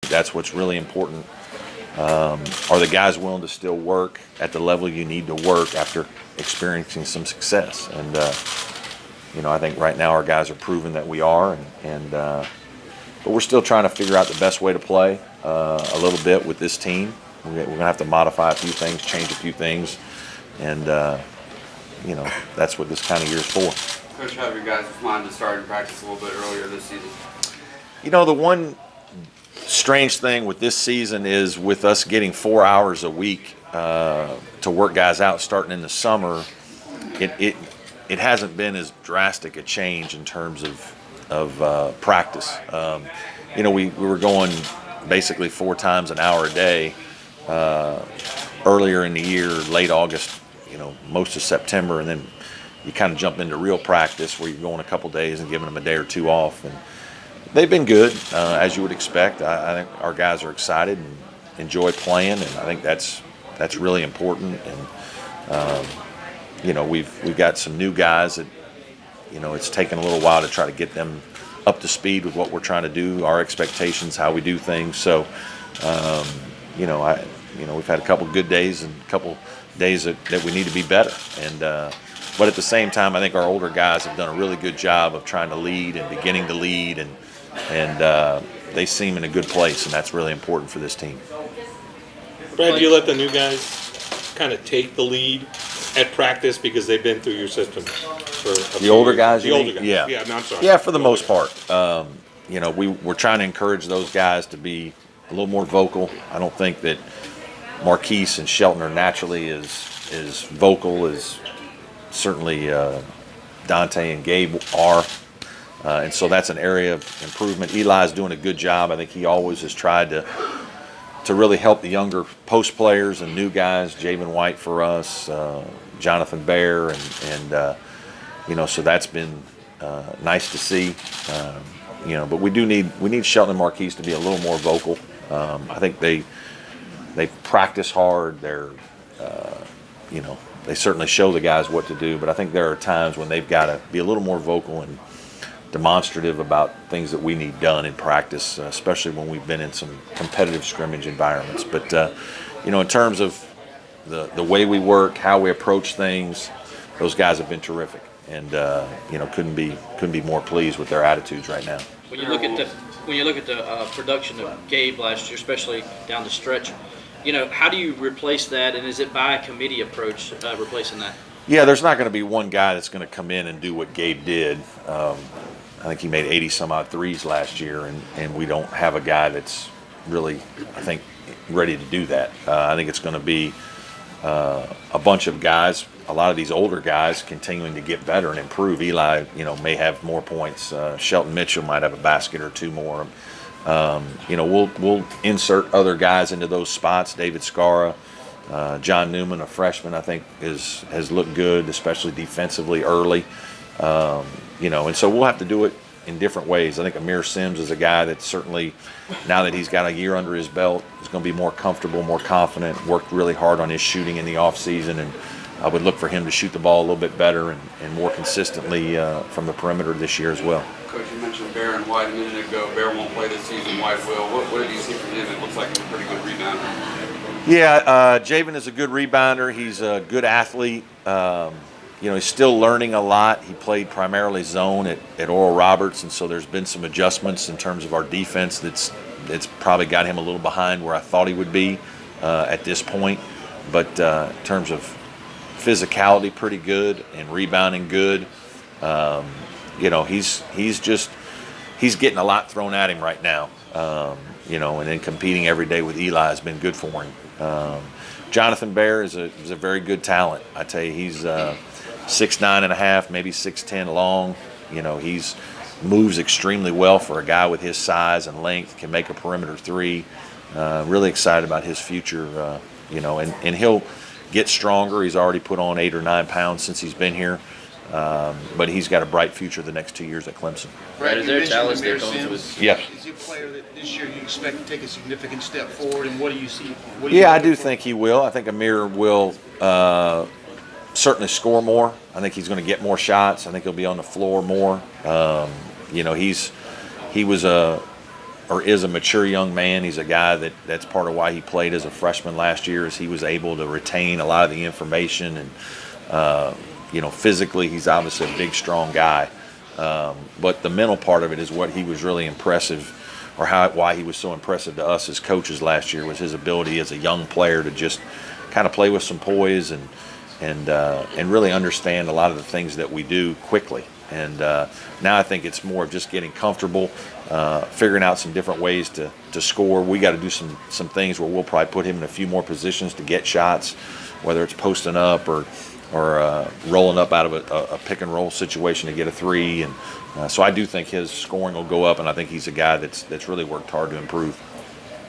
that's what's really important. Are the guys willing to still work at the level you need to work after experiencing some success? And I think right now our guys are proving that we are, but we're still trying to figure out the best way to play a little bit with this team. We're going to have to modify a few things, change a few things, and that's what this kind of year is for. Coach, how have your guys' mind to start practice a little bit earlier this season? The one strange thing with this season is with us getting 4 hours a week to work guys out starting in the summer, it hasn't been as drastic a change in terms of practice. We were going basically 4 times an hour a day earlier in the year, late August, most of September, and then you kind of jump into real practice where you're going a couple days and giving them a day or two off. And they've been good, as you would expect. I think our guys are excited and enjoy playing, and I think that's really important. And we've got some new guys that it's taken a little while to try to get them up to speed with what we're trying to do, our expectations, how we do things. So, we've had a couple good days and a couple days that we need to be better. And but at the same time, I think our older guys have done a really good job of trying to lead and beginning to lead, and they seem in a good place, and that's really important for this team. Brad, do you let the new guys kind of take the lead at practice because they've been through your system for the older guys? The older guys. Yeah. I'm sorry. Yeah, for the most part. We're trying to encourage those guys to be a little more vocal. I don't think that Marquise and Shelton are naturally as vocal as certainly Dante and Gabe are. And so that's an area of improvement. Eli's doing a good job. I think he always has tried to really help the younger post players and new guys. Javen White for us, Jonathan Bear, and so that's been nice to see. But we need Shelton and Marquise to be a little more vocal. I think they practice hard. They're they certainly show the guys what to do, but I think there are times when they've got to be a little more vocal and demonstrative about things that we need done in practice, especially when we've been in some competitive scrimmage environments. But in terms of the way we work, how we approach things, those guys have been terrific, and couldn't be more pleased with their attitudes right now. When you look at the production of Gabe last year, especially down the stretch, how do you replace that, and is it by a committee approach replacing that? Yeah, there's not going to be one guy that's going to come in and do what Gabe did. I think he made 80-some-odd threes last year, and we don't have a guy that's really, I think, ready to do that. I think it's going to be a bunch of guys, a lot of these older guys continuing to get better and improve. Eli, may have more points. Shelton Mitchell might have a basket or two more. We'll insert other guys into those spots. David Scara, John Newman, a freshman, I think has looked good, especially defensively early. And so we'll have to do it in different ways. I think Amir Sims is a guy that certainly, now that he's got a year under his belt, is going to be more comfortable, more confident, worked really hard on his shooting in the offseason, and I would look for him to shoot the ball a little bit better and more consistently from the perimeter this year as well. Coach, you mentioned Bear and White a minute ago. Bear won't play this season, White will. What did you see from him? It looks like he's a pretty good rebounder. Yeah, Javen is a good rebounder. He's a good athlete. He's still learning a lot. He played primarily zone at Oral Roberts, and so there's been some adjustments in terms of our defense that's probably got him a little behind where I thought he would be at this point. But in terms of physicality, pretty good, and rebounding good. He's getting a lot thrown at him right now. And then competing every day with Eli has been good for him. Jonathan Bear is a very good talent. I tell you, he's 6'9.5", maybe 6'10" long. He's moves extremely well for a guy with his size and length. Can make a perimeter three. Really excited about his future. And he'll get stronger. He's already put on 8 or 9 pounds since he's been here. But he's got a bright future the next 2 years at Clemson. Brad, is there talent that goes with? Yes. Is he a player that this year you expect to take a significant step forward, and what do you see? I do think he will. I think Amir will certainly score more. I think he's going to get more shots. I think he'll be on the floor more. He was a or is a mature young man. He's a guy that's part of why he played as a freshman last year, is he was able to retain a lot of the information. And physically he's obviously a big, strong guy. But the mental part of it is what he was really impressive, or why he was so impressive to us as coaches last year, was his ability as a young player to just kind of play with some poise and really understand a lot of the things that we do quickly. And now I think it's more of just getting comfortable, figuring out some different ways to score. We got to do some things where we'll probably put him in a few more positions to get shots, whether it's posting up or rolling up out of a pick and roll situation to get a three. And so I do think his scoring will go up, and I think he's a guy that's really worked hard to improve.